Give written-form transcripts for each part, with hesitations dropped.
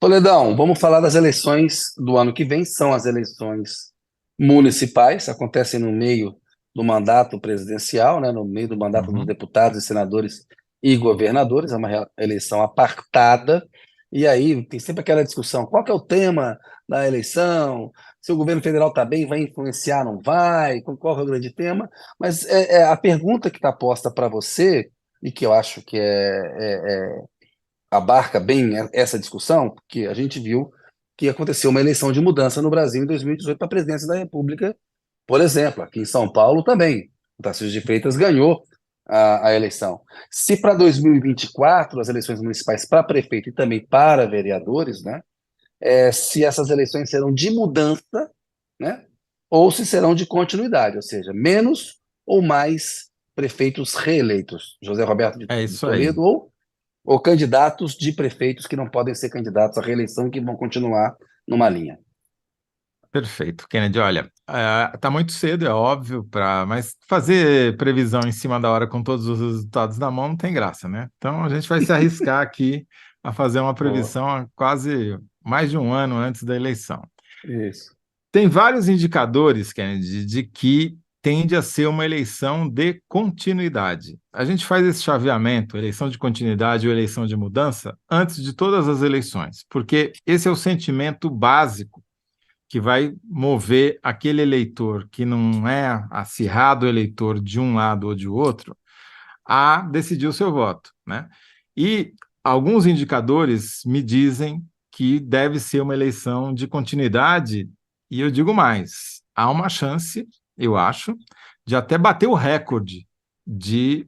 Toledão, vamos falar das eleições do ano que vem. São as eleições municipais, acontecem no meio do mandato presidencial, né, no meio do mandato dos Uhum. deputados e senadores e governadores. É uma eleição apartada. E aí tem sempre aquela discussão: qual que é o tema da eleição? Se o governo federal está bem, vai influenciar, não vai? Qual que é o grande tema? Mas a pergunta que está posta para você, e que eu acho que abarca bem essa discussão, porque a gente viu que aconteceu uma eleição de mudança no Brasil em 2018 para a presidência da República, por exemplo. Aqui em São Paulo também. O Tarcísio de Freitas ganhou a eleição. Se para 2024, as eleições municipais para prefeito e também para vereadores, né, se essas eleições serão de mudança, né, ou se serão de continuidade, ou seja, menos ou mais prefeitos reeleitos, José Roberto É de isso aí. Toledo, ou candidatos de prefeitos que não podem ser candidatos à reeleição, que vão continuar numa linha. Perfeito, Kennedy. Olha, tá muito cedo, é óbvio, mas fazer previsão em cima da hora com todos os resultados na mão não tem graça, né? Então a gente vai se arriscar aqui a fazer uma Oh, previsão há quase mais de um ano antes da eleição. isso. Tem vários indicadores, Kennedy, de que tende a ser uma eleição de continuidade. A gente faz esse chaveamento, eleição de continuidade ou eleição de mudança, antes de todas as eleições, porque esse é o sentimento básico que vai mover aquele eleitor que não é acirrado eleitor de um lado ou de outro a decidir o seu voto, né? E alguns indicadores me dizem que deve ser uma eleição de continuidade, e eu digo mais, há uma chance, eu acho, de até bater o recorde de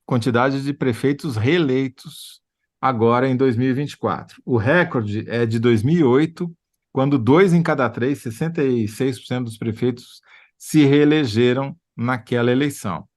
quantidade de prefeitos reeleitos agora em 2024. O recorde é de 2008, quando dois em cada três, 66% dos prefeitos, se reelegeram naquela eleição.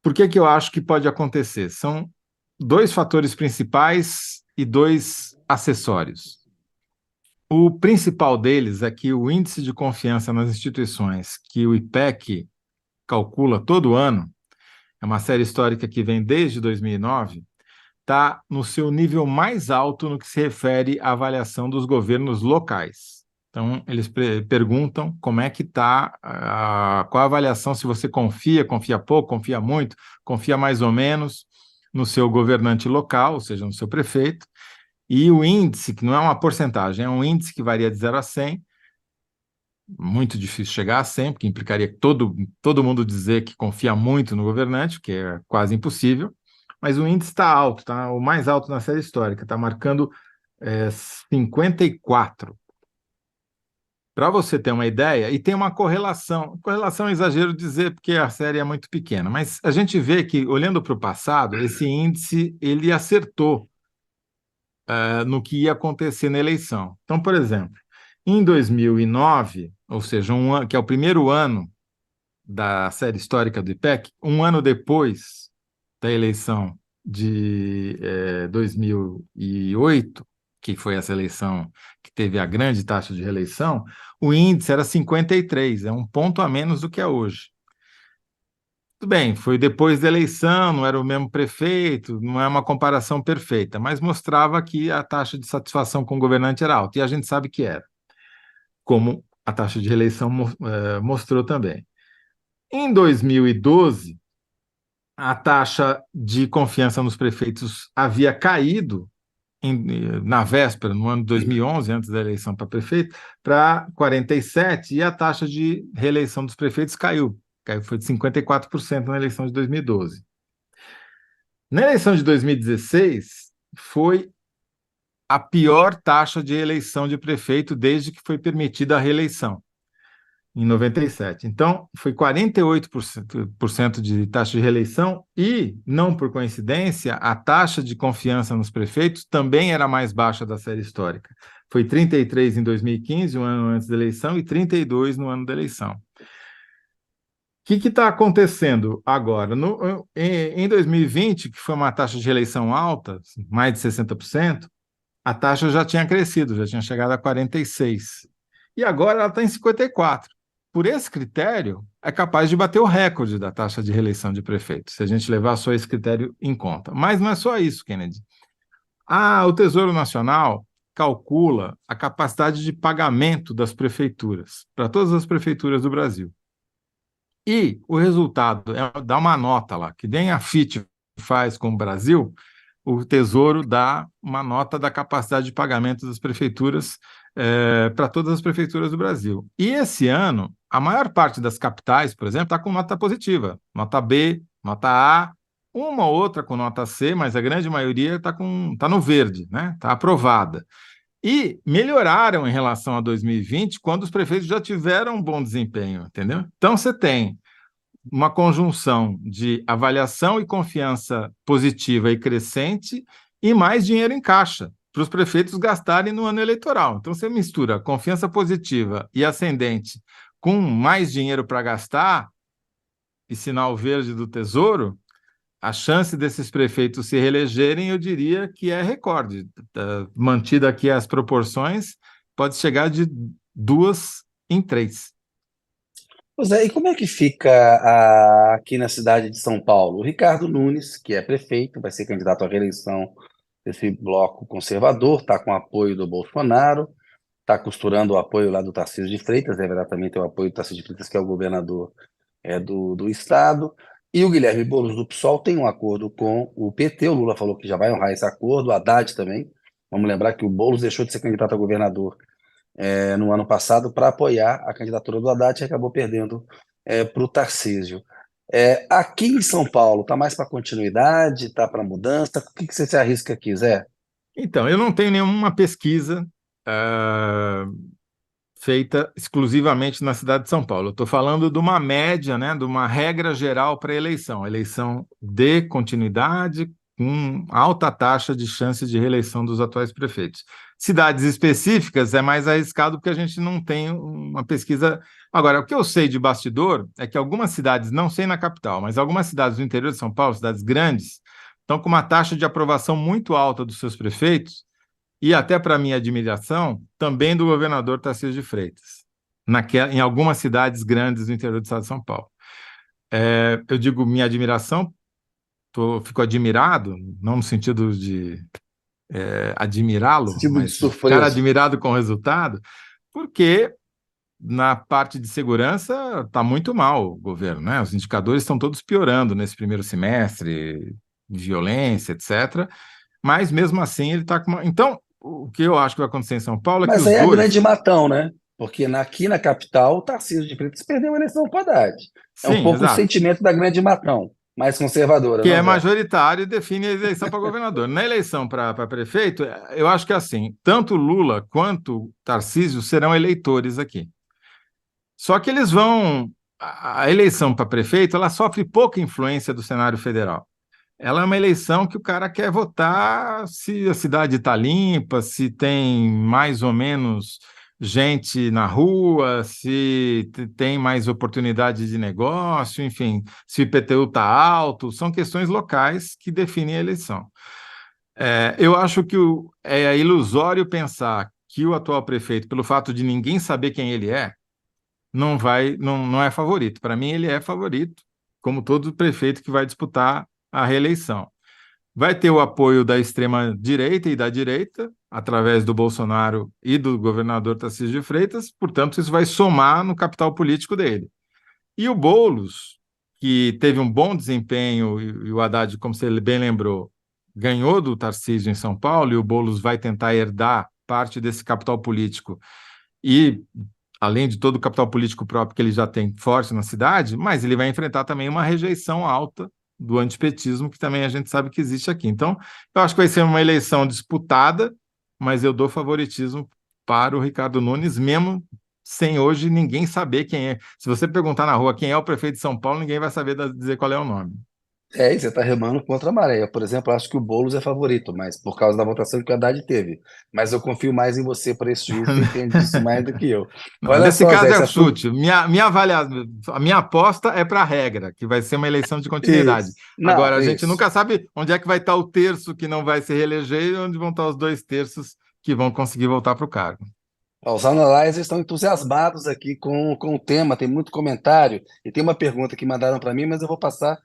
Por que que eu acho que pode acontecer? São dois fatores principais e dois acessórios. O principal deles é que o índice de confiança nas instituições que o IPEC calcula todo ano, é uma série histórica que vem desde 2009, está no seu nível mais alto no que se refere à avaliação dos governos locais. Então, eles perguntam como é que está, qual a avaliação, se você confia pouco, confia muito, confia mais ou menos no seu governante local, ou seja, no seu prefeito, e o índice, que não é uma porcentagem, é um índice que varia de 0 a 100, muito difícil chegar a 100, porque implicaria todo mundo dizer que confia muito no governante, que é quase impossível, mas o índice está alto, tá? O mais alto na série histórica, está marcando 54. Para você ter uma ideia, e tem uma correlação é exagero dizer, porque a série é muito pequena, mas a gente vê que, olhando para o passado, esse índice ele acertou no que ia acontecer na eleição. Então, por exemplo, em 2009, ou seja, que é o primeiro ano da série histórica do IPEC, um ano depois da eleição de 2008, que foi essa eleição que teve a grande taxa de reeleição, o índice era 53, é um ponto a menos do que é hoje. Tudo bem, foi depois da eleição, não era o mesmo prefeito, não é uma comparação perfeita, mas mostrava que a taxa de satisfação com o governante era alta, e a gente sabe que era, como a taxa de reeleição mostrou também. Em 2012, a taxa de confiança nos prefeitos havia caído na véspera, no ano de 2011, antes da eleição para prefeito, para 47%, e a taxa de reeleição dos prefeitos caiu, foi de 54% na eleição de 2012. Na eleição de 2016, foi a pior taxa de eleição de prefeito desde que foi permitida a reeleição, em 97. Então, foi 48% de taxa de reeleição e, não por coincidência, a taxa de confiança nos prefeitos também era a mais baixa da série histórica. Foi 33 em 2015, um ano antes da eleição, e 32 no ano da eleição. O que está acontecendo agora? Em 2020, que foi uma taxa de reeleição alta, mais de 60%, a taxa já tinha crescido, já tinha chegado a 46%. E agora ela está em 54%. Por esse critério, é capaz de bater o recorde da taxa de reeleição de prefeito, se a gente levar só esse critério em conta. Mas não é só isso, Kennedy. O Tesouro Nacional calcula a capacidade de pagamento das prefeituras, para todas as prefeituras do Brasil. E o resultado é dar uma nota lá, que nem a FIT faz com o Brasil, o Tesouro dá uma nota da capacidade de pagamento das prefeituras para todas as prefeituras do Brasil. E esse ano, a maior parte das capitais, por exemplo, está com nota positiva, nota B, nota A, uma ou outra com nota C, mas a grande maioria tá no verde, né? Está aprovada. E melhoraram em relação a 2020, quando os prefeitos já tiveram um bom desempenho, entendeu? Então, você tem uma conjunção de avaliação e confiança positiva e crescente e mais dinheiro em caixa para os prefeitos gastarem no ano eleitoral. Então, você mistura confiança positiva e ascendente com mais dinheiro para gastar e sinal verde do Tesouro, a chance desses prefeitos se reelegerem, eu diria que é recorde. Mantida aqui as proporções, pode chegar de 2 em 3. Pois é, e como é que fica aqui na cidade de São Paulo? O Ricardo Nunes, que é prefeito, vai ser candidato à reeleição desse bloco conservador, está com apoio do Bolsonaro, está costurando o apoio lá do Tarcísio de Freitas, deverá também ter o apoio do Tarcísio de Freitas, que é o governador do estado. E o Guilherme Boulos do PSOL tem um acordo com o PT, o Lula falou que já vai honrar esse acordo, o Haddad também. Vamos lembrar que o Boulos deixou de ser candidato a governador no ano passado para apoiar a candidatura do Haddad e acabou perdendo para o Tarcísio. Aqui em São Paulo, está mais para continuidade, está para mudança? O que você se arrisca aqui, Zé? Então, eu não tenho nenhuma pesquisa ah, feita exclusivamente na cidade de São Paulo. Eu estou falando de uma média, né, de uma regra geral para a eleição de continuidade com alta taxa de chance de reeleição dos atuais prefeitos. Cidades específicas é mais arriscado porque a gente não tem uma pesquisa. Agora, o que eu sei de bastidor é que algumas cidades, não sei na capital, mas algumas cidades do interior de São Paulo, cidades grandes, estão com uma taxa de aprovação muito alta dos seus prefeitos e até para minha admiração, também do governador Tarcísio de Freitas, em algumas cidades grandes do interior do estado de São Paulo. Eu digo minha admiração, fico admirado, não no sentido de admirá-lo, Tipo de mas ficar surpresa. admirado com o resultado, porque na parte de segurança está muito mal o governo, né? Os indicadores estão todos piorando nesse primeiro semestre, violência, etc. Mas mesmo assim ele está com uma. Então, o que eu acho que vai acontecer em São Paulo é que Mas os aí é grande dois. matão, né? Porque aqui na capital, o Tarcísio de Freitas perdeu a eleição para o Haddad. É um Sim, pouco o exato. sentimento da grande matão, mais conservadora, Que não, é Zé? majoritário e define a eleição para governador. Na eleição para prefeito, eu acho que é assim: tanto Lula quanto Tarcísio serão eleitores aqui. Só que eles vão. A eleição para prefeito, ela sofre pouca influência do cenário federal. Ela é uma eleição que o cara quer votar se a cidade está limpa, se tem mais ou menos gente na rua, se tem mais oportunidade de negócio, enfim, se o IPTU está alto, são questões locais que definem a eleição. Eu acho que é ilusório pensar que o atual prefeito, pelo fato de ninguém saber quem ele é, não é favorito. Para mim, ele é favorito, como todo prefeito que vai disputar a reeleição. Vai ter o apoio da extrema-direita e da direita, através do Bolsonaro e do governador Tarcísio de Freitas, portanto, isso vai somar no capital político dele. E o Boulos, que teve um bom desempenho, e o Haddad, como você bem lembrou, ganhou do Tarcísio em São Paulo, e o Boulos vai tentar herdar parte desse capital político e além de todo o capital político próprio que ele já tem forte na cidade, mas ele vai enfrentar também uma rejeição alta do antipetismo, que também a gente sabe que existe aqui. Então, eu acho que vai ser uma eleição disputada, mas eu dou favoritismo para o Ricardo Nunes, mesmo sem hoje ninguém saber quem é. Se você perguntar na rua quem é o prefeito de São Paulo, ninguém vai saber dizer qual é o nome. E você está remando contra a maré. Eu, por exemplo, acho que o Boulos é favorito, mas por causa da votação que o Haddad teve. Mas eu confio mais em você para esse juízo, você entende disso mais do que eu. Não, Olha nesse só, Zé, caso esse é assunto. chute. A minha aposta é para a regra, que vai ser uma eleição de continuidade. Isso. Não, Agora, a gente isso. nunca sabe onde é que vai estar o terço que não vai se reeleger e onde vão estar os 2 terços que vão conseguir voltar para o cargo. Ó, os analyzers estão entusiasmados aqui com o tema, tem muito comentário. E tem uma pergunta que mandaram para mim, mas eu vou passar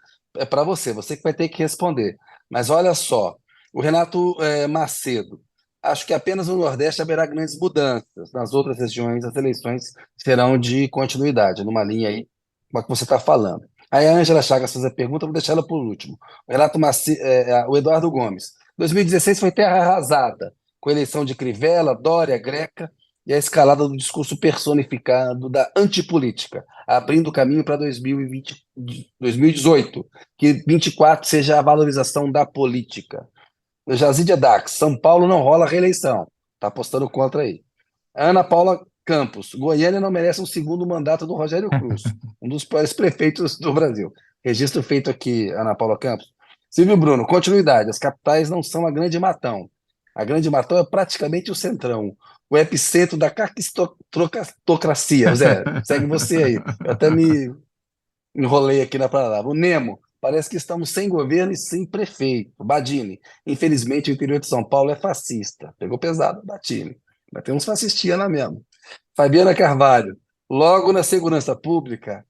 para você que vai ter que responder. Mas olha só. O Renato Macedo. Acho que apenas no Nordeste haverá grandes mudanças. Nas outras regiões, as eleições serão de continuidade, numa linha aí, com a que você está falando. Aí a Ângela Chagas fez a pergunta, vou deixar ela por último. O Eduardo Gomes. 2016 foi terra arrasada, com a eleição de Crivella, Dória, Greca e a escalada do discurso personificado da antipolítica, abrindo caminho para 2018, que 24 seja a valorização da política. Jazídia Dax, São Paulo não rola reeleição. Tá apostando contra aí. Ana Paula Campos, Goiânia não merece um segundo mandato do Rogério Cruz, um dos piores prefeitos do Brasil. Registro feito aqui, Ana Paula Campos. Silvio Bruno, continuidade. As capitais não são a Grande Matão. A Grande Matão é praticamente o centrão, o epicentro da caquistocracia. Zé, segue você aí. Eu até me enrolei aqui na palavra. O Nemo, parece que estamos sem governo e sem prefeito. Badini, infelizmente o interior de São Paulo é fascista. Pegou pesado, Badini. Mas tem uns fascistinha lá mesmo. Fabiana Carvalho, logo na segurança pública,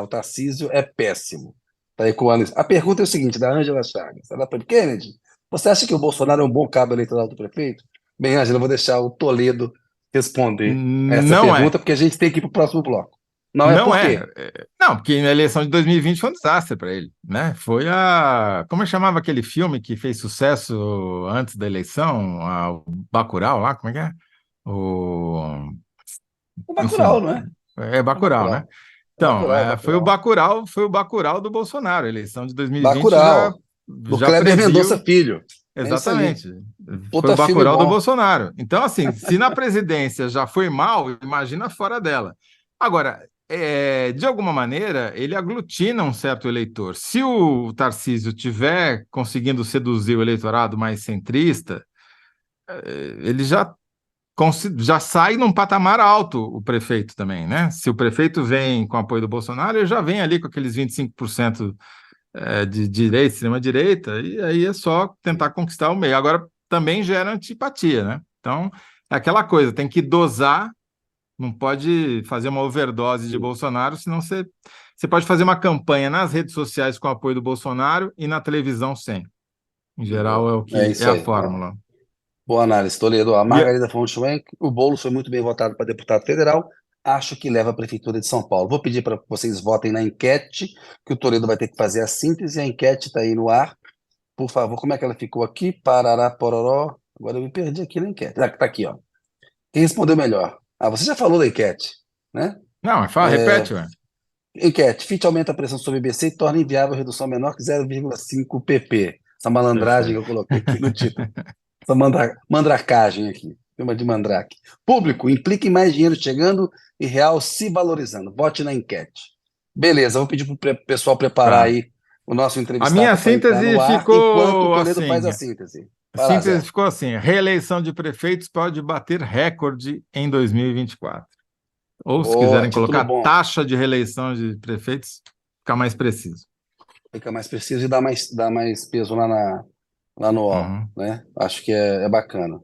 o Tarcísio é péssimo. Tá ecoando isso. A pergunta é o seguinte, da Ângela Chagas. Ela foi, Kennedy, você acha que o Bolsonaro é um bom cabo eleitoral do prefeito? Bem, Ângela, eu vou deixar o Toledo responder essa Não pergunta, é. porque a gente tem que ir para o próximo bloco. Não é Não por é. quê? Não, porque na eleição de 2020 foi um desastre para ele, né? Foi a. Como é que chamava aquele filme que fez sucesso antes da eleição? O Bacurau lá, como é que é? O... O Bacurau, Enfim, não é? é É o Bacurau, né? Bacurau. É Então, Bacurau, Bacurau. Foi o Bacurau do Bolsonaro. A eleição de 2020 Bacurau, do já Kleber Mendonça previu. Filho. É isso aí. Exatamente. Foi o Puta filme Bacurau do bom. Bolsonaro. Então, assim, se na presidência já foi mal, imagina fora dela. Agora, de alguma maneira, ele aglutina um certo eleitor. Se o Tarcísio tiver conseguindo seduzir o eleitorado mais centrista, ele já sai num patamar alto, o prefeito também, né? Se o prefeito vem com apoio do Bolsonaro, ele já vem ali com aqueles 25% de direita, extrema-direita, e aí é só tentar conquistar o meio. Agora, também gera antipatia, né? Então, é aquela coisa, tem que dosar, não pode fazer uma overdose de Bolsonaro, senão você pode fazer uma campanha nas redes sociais com o apoio do Bolsonaro e na televisão sem. Em geral, Boa. É é isso a aí. Ó. fórmula. Boa análise, Toledo. A E, Margarida von Schwenk, o Boulos foi muito bem votado para deputado federal. Acho que leva a Prefeitura de São Paulo. Vou pedir para que vocês votem na enquete, que o Toledo vai ter que fazer a síntese. A enquete está aí no ar. Por favor, como é que ela ficou aqui? Parará, pororó. Agora eu me perdi aqui na enquete. Tá aqui, ó. Quem respondeu melhor? Ah, você já falou da enquete, né? não, fala, É, repete, ué. enquete. FIT aumenta a pressão sobre o IBC e torna inviável a redução menor que 0,5 pp. Essa malandragem que eu Perfeito. coloquei aqui no título. Essa mandracagem aqui. Chama de mandrake. Público, implica em mais dinheiro chegando e real se valorizando. Vote na enquete. Beleza, vou pedir para o pessoal preparar Tá. aí o nosso A minha entrevistado para entrar síntese no ar, enquanto o ficou Toledo faz assim. a síntese. A Vai lá, síntese Zé. ficou assim: reeleição de prefeitos pode bater recorde em 2024. Ou, se Boa, quiserem título colocar bom. taxa de reeleição de prefeitos, ficar mais preciso. Fica mais preciso e dá mais peso lá no UOL, Uhum. né? Acho que é bacana.